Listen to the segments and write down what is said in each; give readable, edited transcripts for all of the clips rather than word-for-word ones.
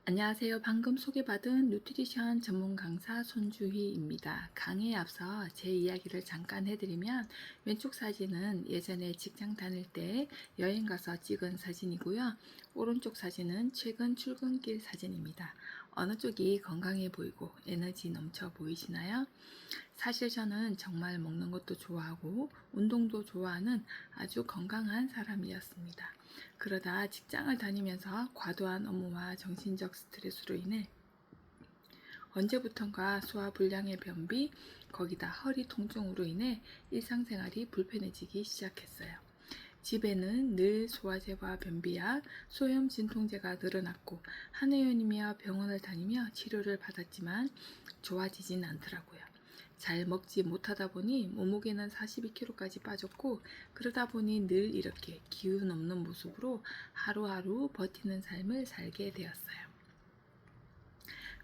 안녕하세요. 방금 소개받은 뉴트리션 전문 강사 손주희입니다. 강의에 앞서 제 이야기를 잠깐 해드리면 왼쪽 사진은 예전에 직장 다닐 때 여행 가서 찍은 사진이고요. 오른쪽 사진은 최근 출근길 사진입니다. 어느 쪽이 건강해 보이고 에너지 넘쳐 보이시나요? 사실 저는 정말 먹는 것도 좋아하고 운동도 좋아하는 아주 건강한 사람이었습니다. 그러다 직장을 다니면서 과도한 업무와 정신적 스트레스로 인해 언제부턴가 소화불량의 변비, 거기다 허리 통증으로 인해 일상생활이 불편해지기 시작했어요. 집에는 늘 소화제와 변비약, 소염 진통제가 늘어났고 한의원이며 병원을 다니며 치료를 받았지만 좋아지진 않더라고요. 잘 먹지 못하다 보니 몸무게는 42kg까지 빠졌고 그러다 보니 늘 이렇게 기운 없는 모습으로 하루하루 버티는 삶을 살게 되었어요.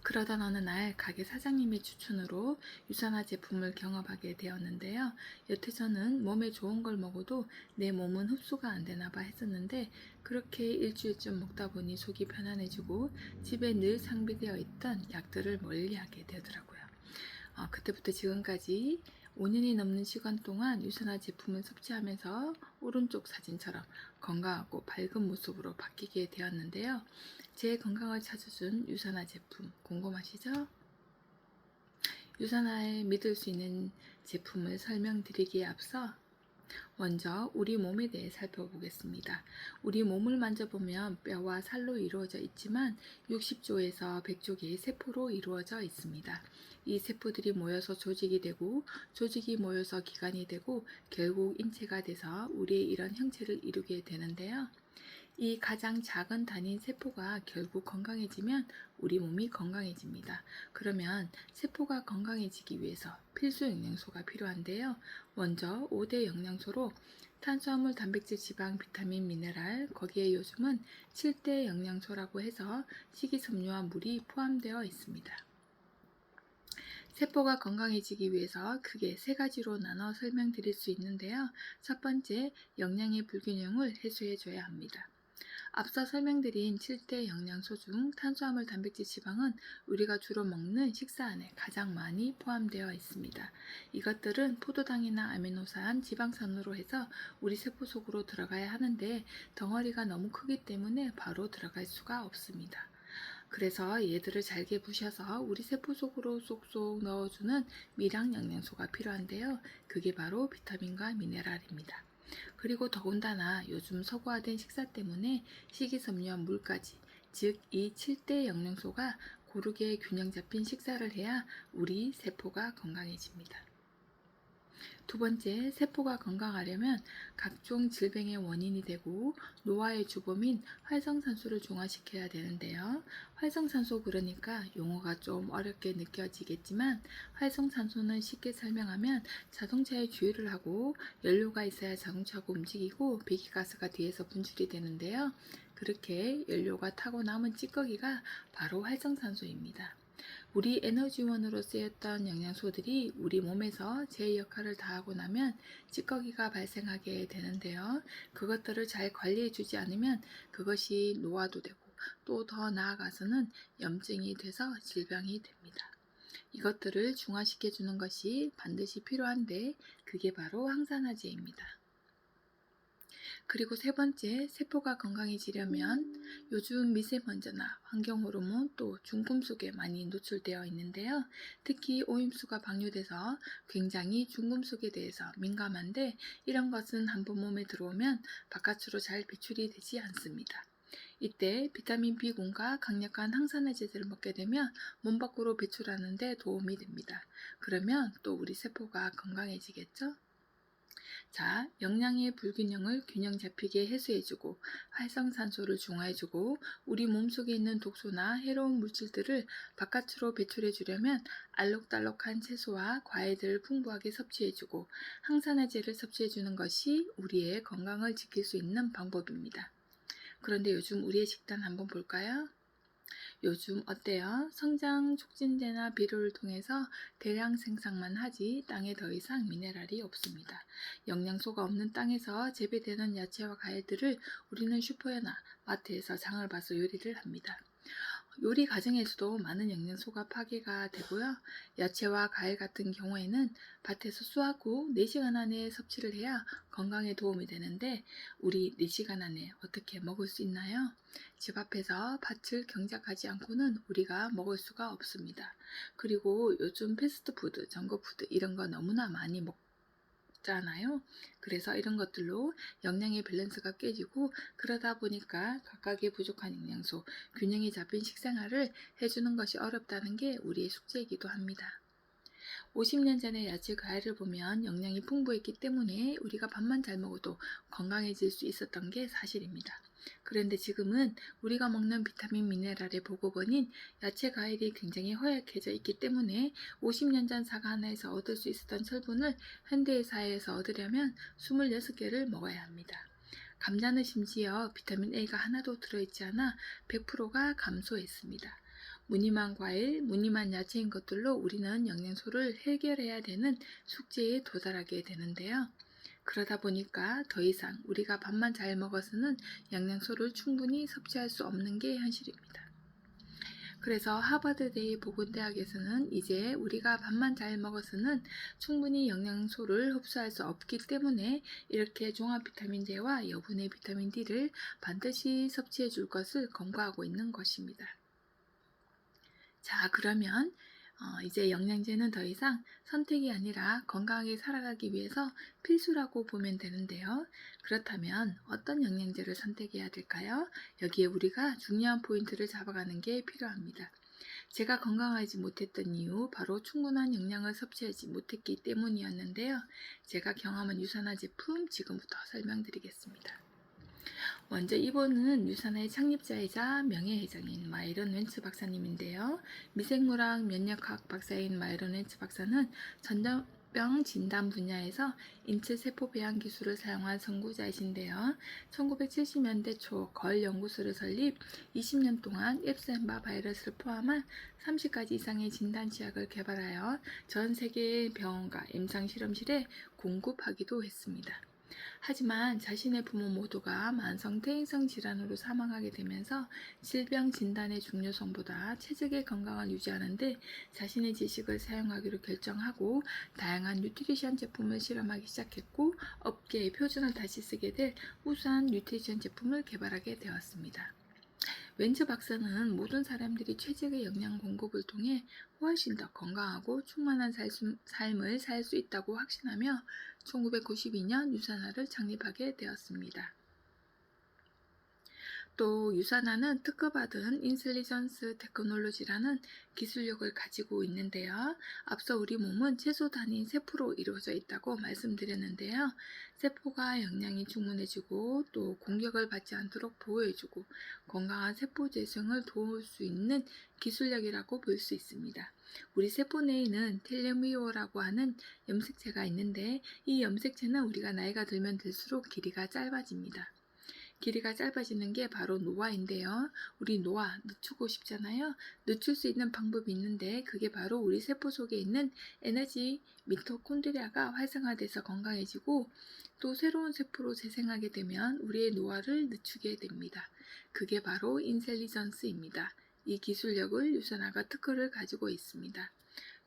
그러던 어느 날 가게 사장님의 추천으로 유산화 제품을 경험하게 되었는데요. 여태 저는 몸에 좋은 걸 먹어도 내 몸은 흡수가 안 되나 봐 했었는데 그렇게 일주일쯤 먹다 보니 속이 편안해지고 집에 늘 상비되어 있던 약들을 멀리하게 되더라고요. 그때부터 지금까지 5년이 넘는 시간 동안 유산화 제품을 섭취하면서 오른쪽 사진처럼 건강하고 밝은 모습으로 바뀌게 되었는데요. 제 건강을 찾아준 유산화 제품 궁금하시죠? 유산화에 믿을 수 있는 제품을 설명드리기에 앞서 먼저 우리 몸에 대해 살펴보겠습니다. 우리 몸을 만져보면 뼈와 살로 이루어져 있지만 60조에서 100조 개의 세포로 이루어져 있습니다. 이 세포들이 모여서 조직이 되고 조직이 모여서 기관이 되고 결국 인체가 돼서 우리의 이런 형체를 이루게 되는데요. 이 가장 작은 단위인 세포가 결국 건강해지면 우리 몸이 건강해집니다. 그러면 세포가 건강해지기 위해서 필수 영양소가 필요한데요. 먼저 5대 영양소로 탄수화물, 단백질, 지방, 비타민, 미네랄, 거기에 요즘은 7대 영양소라고 해서 식이섬유와 물이 포함되어 있습니다. 세포가 건강해지기 위해서 크게 세 가지로 나눠 설명드릴 수 있는데요. 첫 번째, 영양의 불균형을 해소해줘야 합니다. 앞서 설명드린 7대 영양소 중 탄수화물, 단백질, 지방은 우리가 주로 먹는 식사 안에 가장 많이 포함되어 있습니다. 이것들은 포도당이나 아미노산, 지방산으로 해서 우리 세포 속으로 들어가야 하는데 덩어리가 너무 크기 때문에 바로 들어갈 수가 없습니다. 그래서 얘들을 잘게 부셔서 우리 세포 속으로 쏙쏙 넣어주는 미량 영양소가 필요한데요. 그게 바로 비타민과 미네랄입니다. 그리고 더군다나 요즘 서구화된 식사 때문에 식이섬유와 물까지, 즉 이 7대 영양소가 고르게 균형 잡힌 식사를 해야 우리 세포가 건강해집니다. 두 번째, 세포가 건강하려면 각종 질병의 원인이 되고 노화의 주범인 활성산소를 중화시켜야 되는데요. 활성산소 그러니까 용어가 좀 어렵게 느껴지겠지만 활성산소는 쉽게 설명하면 자동차의 주유를 하고 연료가 있어야 자동차가 움직이고 배기가스가 뒤에서 분출이 되는데요. 그렇게 연료가 타고 남은 찌꺼기가 바로 활성산소입니다. 우리 에너지원으로 쓰였던 영양소들이 우리 몸에서 제 역할을 다하고 나면 찌꺼기가 발생하게 되는데요. 그것들을 잘 관리해주지 않으면 그것이 노화도 되고 또 더 나아가서는 염증이 돼서 질병이 됩니다. 이것들을 중화시켜주는 것이 반드시 필요한데 그게 바로 항산화제입니다. 그리고 세 번째, 세포가 건강해지려면 요즘 미세먼지나 환경호르몬 또 중금속에 많이 노출되어 있는데요. 특히 오임수가 방류돼서 굉장히 중금속에 대해서 민감한데 이런 것은 한번 몸에 들어오면 바깥으로 잘 배출이 되지 않습니다. 이때 비타민 B군과 강력한 항산화제들을 먹게 되면 몸 밖으로 배출하는 데 도움이 됩니다. 그러면 또 우리 세포가 건강해지겠죠? 자, 영양의 불균형을 균형 잡히게 해소해주고 활성산소를 중화해주고 우리 몸속에 있는 독소나 해로운 물질들을 바깥으로 배출해주려면 알록달록한 채소와 과일들을 풍부하게 섭취해주고 항산화제를 섭취해주는 것이 우리의 건강을 지킬 수 있는 방법입니다. 그런데 요즘 우리의 식단 한번 볼까요? 요즘 어때요? 성장 촉진제나 비료를 통해서 대량 생산만 하지 땅에 더 이상 미네랄이 없습니다. 영양소가 없는 땅에서 재배되는 야채와 과일들을 우리는 슈퍼나 마트에서 장을 봐서 요리를 합니다. 요리 과정에서도 많은 영양소가 파괴가 되고요. 야채와 과일 같은 경우에는 밭에서 수확 후 4시간 안에 섭취를 해야 건강에 도움이 되는데 우리 4시간 안에 어떻게 먹을 수 있나요? 집 앞에서 밭을 경작하지 않고는 우리가 먹을 수가 없습니다. 그리고 요즘 패스트푸드, 정거푸드 이런 거 너무나 많이 잖아요. 그래서 이런 것들로 영양의 밸런스가 깨지고 그러다 보니까 각각의 부족한 영양소, 균형이 잡힌 식생활을 해주는 것이 어렵다는 게 우리의 숙제이기도 합니다. 50년 전에 야채 과일을 보면 영양이 풍부했기 때문에 우리가 밥만 잘 먹어도 건강해질 수 있었던 게 사실입니다. 그런데 지금은 우리가 먹는 비타민 미네랄의 보고번인 야채 과일이 굉장히 허약해져 있기 때문에 50년 전 사과 하나에서 얻을 수 있었던 철분을 현대의 사회에서 얻으려면 26개를 먹어야 합니다. 감자는 심지어 비타민 A가 하나도 들어있지 않아 100%가 감소했습니다. 무늬만 과일, 무늬만 야채인 것들로 우리는 영양소를 해결해야 되는 숙제에 도달하게 되는데요. 그러다 보니까 더 이상 우리가 밥만 잘 먹어서는 영양소를 충분히 섭취할 수 없는 게 현실입니다. 그래서 하버드대의 보건대학에서는 이제 우리가 밥만 잘 먹어서는 충분히 영양소를 흡수할 수 없기 때문에 이렇게 종합 비타민 D와 여분의 비타민 D를 반드시 섭취해 줄 것을 권고하고 있는 것입니다. 자, 그러면 이제 영양제는 더 이상 선택이 아니라 건강하게 살아가기 위해서 필수라고 보면 되는데요. 그렇다면 어떤 영양제를 선택해야 될까요? 여기에 우리가 중요한 포인트를 잡아가는 게 필요합니다. 제가 건강하지 못했던 이유 바로 충분한 영양을 섭취하지 못했기 때문이었는데요. 제가 경험한 유산화 제품 지금부터 설명드리겠습니다. 먼저 이분은 유산화의 창립자이자 명예회장인 마이런 웬츠 박사님인데요. 미생물학 면역학 박사인 마이런 웬츠 박사는 전염병 진단 분야에서 인체 세포 배양 기술을 사용한 선구자이신데요. 1970년대 초 걸 연구소를 설립, 20년 동안 앱스엠바 바이러스를 포함한 30가지 이상의 진단 치약을 개발하여 전 세계의 병원과 임상 실험실에 공급하기도 했습니다. 하지만 자신의 부모 모두가 만성 퇴행성 질환으로 사망하게 되면서 질병 진단의 중요성보다 체질의 건강을 유지하는 데 자신의 지식을 사용하기로 결정하고 다양한 뉴트리션 제품을 실험하기 시작했고 업계의 표준을 다시 쓰게 될 우수한 뉴트리션 제품을 개발하게 되었습니다. 웬츠 박사는 모든 사람들이 최적의 영양 공급을 통해 훨씬 더 건강하고 충만한 삶을 살 수 있다고 확신하며 1992년 유산화를 창립하게 되었습니다. 또 유산화는 특허받은 인텔리전스 테크놀로지라는 기술력을 가지고 있는데요. 앞서 우리 몸은 채소 단위 세포로 이루어져 있다고 말씀드렸는데요. 세포가 영양이 충분해지고 또 공격을 받지 않도록 보호해주고 건강한 세포 재생을 도울 수 있는 기술력이라고 볼 수 있습니다. 우리 세포 내에는 텔레미오라고 하는 염색체가 있는데 이 염색체는 우리가 나이가 들면 들수록 길이가 짧아집니다. 길이가 짧아지는 게 바로 노화인데요. 우리 노화 늦추고 싶잖아요. 늦출 수 있는 방법이 있는데 그게 바로 우리 세포 속에 있는 에너지 미토콘드리아가 활성화돼서 건강해지고 또 새로운 세포로 재생하게 되면 우리의 노화를 늦추게 됩니다. 그게 바로 인텔리전스입니다. 이 기술력을 유산화가 특허를 가지고 있습니다.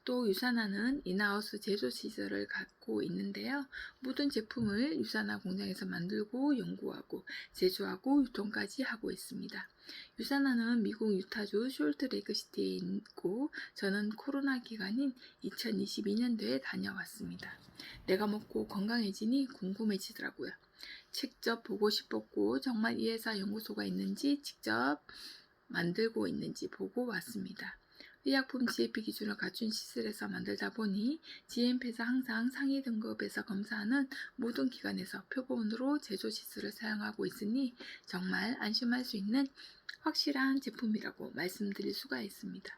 또 유산화는 인하우스 제조 시설을 갖고 있는데요. 모든 제품을 유산화 공장에서 만들고 연구하고 제조하고 유통까지 하고 있습니다. 유산화는 미국 유타주 숄트레이크시티에 있고 저는 코로나 기간인 2022년도에 다녀왔습니다. 내가 먹고 건강해지니 궁금해지더라고요. 직접 보고 싶었고 정말 이 회사 연구소가 있는지 직접 만들고 있는지 보고 왔습니다. 의약품 GMP 기준을 갖춘 시설에서 만들다 보니 GMP에서 항상 상위 등급에서 검사하는 모든 기관에서 표본으로 제조 시설을 사용하고 있으니 정말 안심할 수 있는 확실한 제품이라고 말씀드릴 수가 있습니다.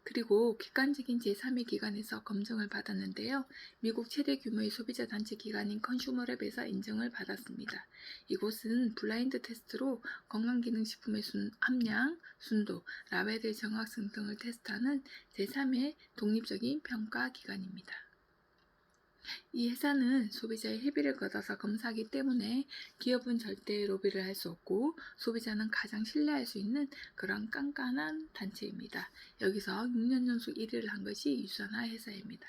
그리고 객관적인 제3의 기관에서 검증을 받았는데요. 미국 최대 규모의 소비자 단체 기관인 컨슈머랩에서 인정을 받았습니다. 이곳은 블라인드 테스트로 건강기능식품의 함량, 순도, 라벨의 정확성 등을 테스트하는 제3의 독립적인 평가 기관입니다. 이 회사는 소비자의 협의를 거둬서 검사하기 때문에 기업은 절대 로비를 할 수 없고 소비자는 가장 신뢰할 수 있는 그런 깐깐한 단체입니다. 여기서 6년 연속 1위를 한 것이 유산화 회사입니다.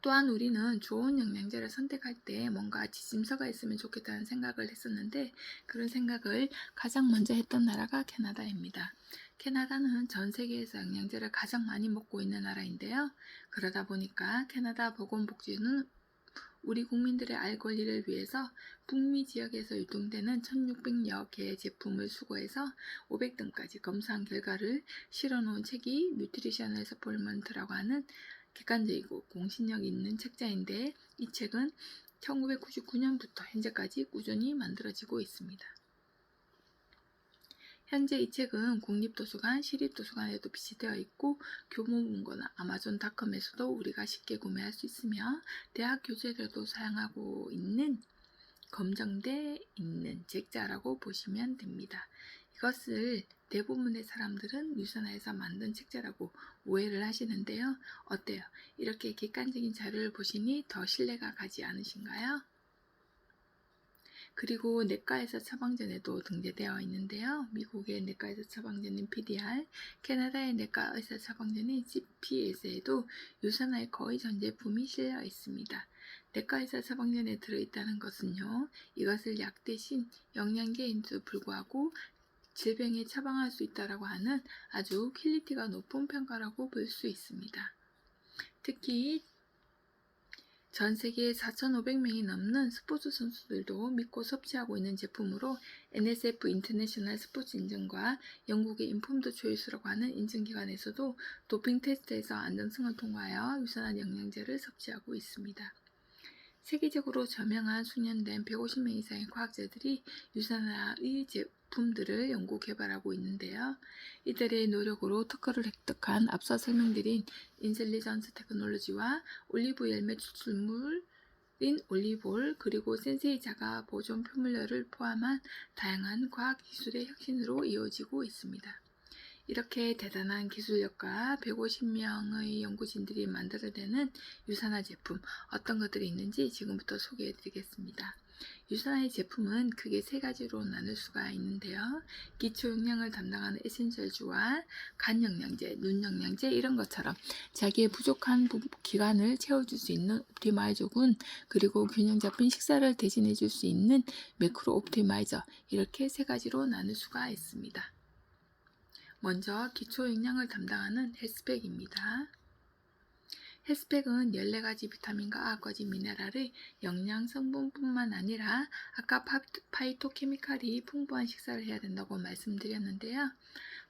또한 우리는 좋은 영양제를 선택할 때 뭔가 지침서가 있으면 좋겠다는 생각을 했었는데 그런 생각을 가장 먼저 했던 나라가 캐나다입니다. 캐나다는 전 세계에서 영양제를 가장 많이 먹고 있는 나라인데요. 그러다 보니까 캐나다 보건복지부는 우리 국민들의 알 권리를 위해서 북미 지역에서 유통되는 1600여 개의 제품을 수거해서 500등까지 검사한 결과를 실어놓은 책이 뉴트리셔널 서플리먼트라고 하는 객관적이고 공신력 있는 책자인데 이 책은 1999년부터 현재까지 꾸준히 만들어지고 있습니다. 현재 이 책은 국립도서관, 시립도서관에도 비치되어 있고 교보문고나 아마존닷컴에서도 우리가 쉽게 구매할 수 있으며 대학 교재들도 사용하고 있는 검증돼 있는 책자라고 보시면 됩니다. 이것을 대부분의 사람들은 유산화에서 만든 책자라고 오해를 하시는데요. 어때요? 이렇게 객관적인 자료를 보시니 더 신뢰가 가지 않으신가요? 그리고 내과의사 처방전에도 등재되어 있는데요. 미국의 내과의사 처방전인 PDR, 캐나다의 내과의사 처방전인 CPS에도 유산화의 거의 전 제품이 실려 있습니다. 내과의사 처방전에 들어있다는 것은요, 이것을 약 대신 영양제인데도 불구하고 질병에 처방할 수 있다고 하는 아주 퀄리티가 높은 평가라고 볼 수 있습니다. 특히 전 세계 4,500명이 넘는 스포츠 선수들도 믿고 섭취하고 있는 제품으로 NSF 인터내셔널 스포츠 인증과 영국의 인폼드 초이스라고 하는 인증기관에서도 도핑 테스트에서 안전성을 통과하여 유산한 영양제를 섭취하고 있습니다. 세계적으로 저명한 수년된 150명 이상의 과학자들이 유산화의 제품들을 연구 개발하고 있는데요. 이들의 노력으로 특허를 획득한 앞서 설명드린 인텔리전스 테크놀로지와 올리브 열매 추출물인 올리브올 그리고 센세이 자가 보존 표물열을 포함한 다양한 과학 기술의 혁신으로 이어지고 있습니다. 이렇게 대단한 기술력과 150명의 연구진들이 만들어내는 유산화 제품 어떤 것들이 있는지 지금부터 소개해 드리겠습니다. 유산화의 제품은 크게 세 가지로 나눌 수가 있는데요. 기초 영양을 담당하는 에센셜주와 간 영양제, 눈 영양제 이런 것처럼 자기의 부족한 기관을 채워줄 수 있는 옵티마이저군 그리고 균형 잡힌 식사를 대신해 줄 수 있는 매크로 옵티마이저 이렇게 세 가지로 나눌 수가 있습니다. 먼저 기초 영양을 담당하는 헬스팩입니다. 헬스팩은 14가지 비타민과 9가지 미네랄의 영양 성분뿐만 아니라 아까 파이토케미칼이 풍부한 식사를 해야 된다고 말씀드렸는데요.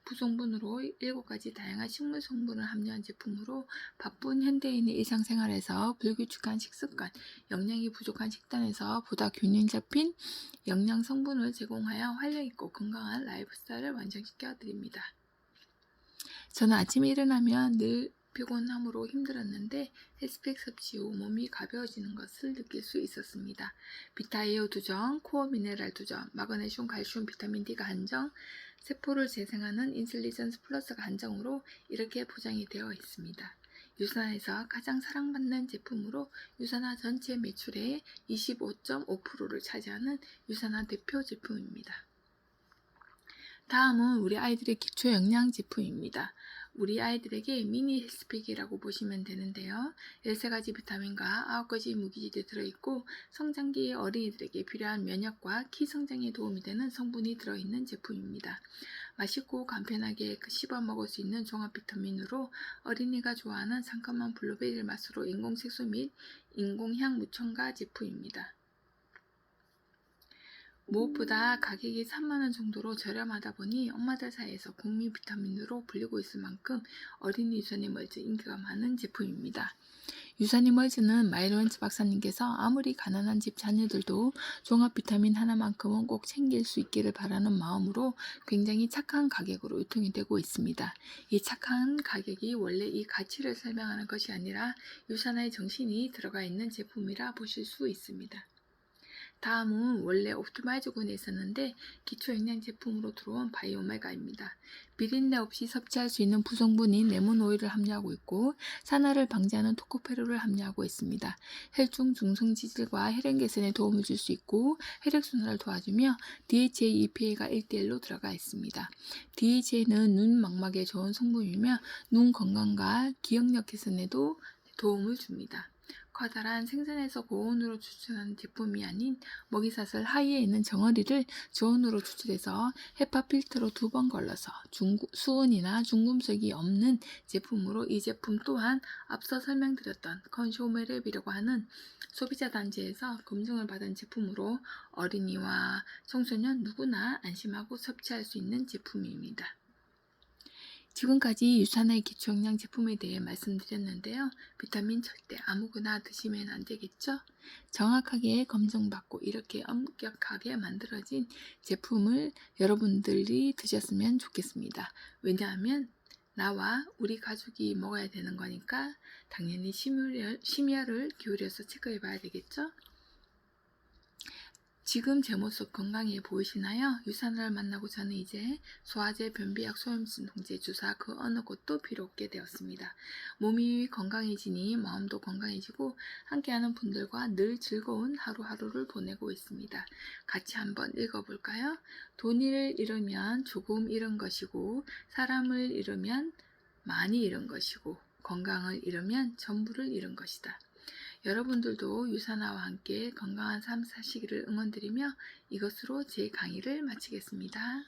부성분으로 7가지 다양한 식물 성분을 함유한 제품으로 바쁜 현대인의 일상생활에서 불규칙한 식습관, 영양이 부족한 식단에서 보다 균형 잡힌 영양 성분을 제공하여 활력있고 건강한 라이프 스타일을 완성시켜 드립니다. 저는 아침에 일어나면 늘 피곤함으로 힘들었는데 헬스팩 섭취 후 몸이 가벼워지는 것을 느낄 수 있었습니다. 비타에어 2점, 코어 미네랄 2점, 마그네슘, 칼슘, 비타민 D가 한정, 세포를 재생하는 인텔리전스 플러스가 한정으로 이렇게 포장이 되어 있습니다. 유산화에서 가장 사랑받는 제품으로 유산화 전체 매출의 25.5%를 차지하는 유산화 대표 제품입니다. 다음은 우리 아이들의 기초 영양 제품입니다. 우리 아이들에게 미니 헬스팩이라고 보시면 되는데요. 13가지 비타민과 9가지 무기질이 들어있고 성장기 어린이들에게 필요한 면역과 키 성장에 도움이 되는 성분이 들어있는 제품입니다. 맛있고 간편하게 씹어 먹을 수 있는 종합 비타민으로 어린이가 좋아하는 상큼한 블루베리 맛으로 인공색소 및 인공향 무첨가 제품입니다. 무엇보다 가격이 3만원 정도로 저렴하다 보니 엄마들 사이에서 국민 비타민으로 불리고 있을 만큼 어린이 유산이 멀즈 인기가 많은 제품입니다. 유산이 멀즈는 마이로엔츠 박사님께서 아무리 가난한 집 자녀들도 종합 비타민 하나만큼은 꼭 챙길 수 있기를 바라는 마음으로 굉장히 착한 가격으로 유통이 되고 있습니다. 이 착한 가격이 원래 이 가치를 설명하는 것이 아니라 유산화의 정신이 들어가 있는 제품이라 보실 수 있습니다. 다음은 원래 옵티마이저군에 있었는데 기초 영양 제품으로 들어온 바이오메가입니다. 비린내 없이 섭취할 수 있는 부성분인 레몬 오일을 함유하고 있고 산화를 방지하는 토코페롤을 함유하고 있습니다. 혈중 중성 지질과 혈행 개선에 도움을 줄 수 있고 혈액 순환을 도와주며 DHA, EPA가 1대1로 들어가 있습니다. DHA는 눈 망막에 좋은 성분이며 눈 건강과 기억력 개선에도 도움을 줍니다. 커다란 생선에서 고온으로 추출한 제품이 아닌 먹이사슬 하이에 있는 정어리를 저온으로 추출해서 헤파 필터로 2번 걸러서 수은이나 중금속이 없는 제품으로 이 제품 또한 앞서 설명드렸던 컨쇼메랩이라고 하는 소비자 단체에서 검증을 받은 제품으로 어린이와 청소년 누구나 안심하고 섭취할 수 있는 제품입니다. 지금까지 유산의 기초영양 제품에 대해 말씀드렸는데요. 비타민 절대 아무거나 드시면 안 되겠죠? 정확하게 검증받고 이렇게 엄격하게 만들어진 제품을 여러분들이 드셨으면 좋겠습니다. 왜냐하면 나와 우리 가족이 먹어야 되는 거니까 당연히 심혈을 기울여서 체크해 봐야 되겠죠? 지금 제 모습 건강해 보이시나요? 유산을 만나고 저는 이제 소화제, 변비약, 소염진 통제, 주사 그 어느 곳도 필요 없게 되었습니다. 몸이 건강해지니 마음도 건강해지고 함께하는 분들과 늘 즐거운 하루하루를 보내고 있습니다. 같이 한번 읽어볼까요? 돈을 잃으면 조금 잃은 것이고 사람을 잃으면 많이 잃은 것이고 건강을 잃으면 전부를 잃은 것이다. 여러분들도 유산화와 함께 건강한 삶 사시기를 응원드리며 이것으로 제 강의를 마치겠습니다.